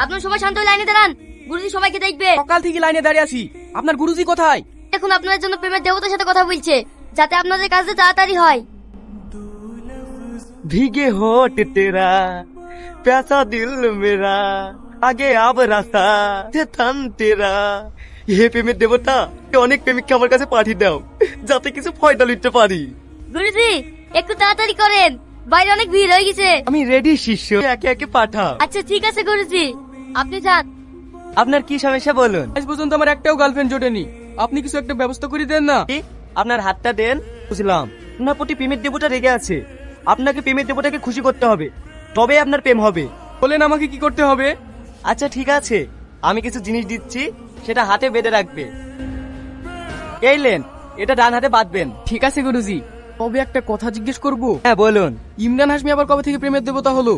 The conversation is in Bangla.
আপনার সবাই শান্ত হয়ে লাইনে দাঁড়ান, গুরুজি সবাইকে দেখবে। সকাল থেকে লাইনে দাঁড়িয়ে আছি, আপনার গুরুজি কোথায়? এখন আপনাদের জন্য প্রেমের দেবতার সাথে কথা বলছে, যাতে আপনাদের কাজে তাড়াতাড়ি হয়। भीगे होठ तेरा प्यासा दिल मेरा আগে আব রাস্তা থান তেরা। হে প্রেমের দেবতা, অনেক প্রেমিককে আমার কাছে পাঠিয়ে দাও, যাতে কিছু ফয়দা নিতে পারি। গুরুজি একটু তাড়াতাড়ি করেন, বাইরে অনেক ভিড় হয়ে গেছে। আমি রেডি শিষ্য, একে একে পাঠাও। আচ্ছা ঠিক আছে গুরুজি, আপনি যান। আপনার কি সমস্যা বলুন। আজ পর্যন্ত আমার একটাও গার্লফ্রেন্ড জোটেনি, আপনি কিছু একটা ব্যবস্থা করে দেন না। কি? আপনার হাতটা দেন। বুঝলাম, আপনার প্রতি প্রেমের দেবতা রেগে আছে। আপনাকে প্রেমের দেবতাকে খুশি করতে হবে, তবে আপনার প্রেম হবে। বলেন আমাকে কি করতে হবে? আচ্ছা ঠিক আছে, আমি কিছু জিনিস দিচ্ছি, সেটা হাতে বেঁধে রাখবে। এই লেন, এটা ডান হাতে বাঁধবেন। ঠিক আছে গুরুজি, তবে একটা কথা জিজ্ঞেস করবো। হ্যাঁ বলুন। ইমরান হাশমি আবার কবে থেকে প্রেমের দেবতা হলো?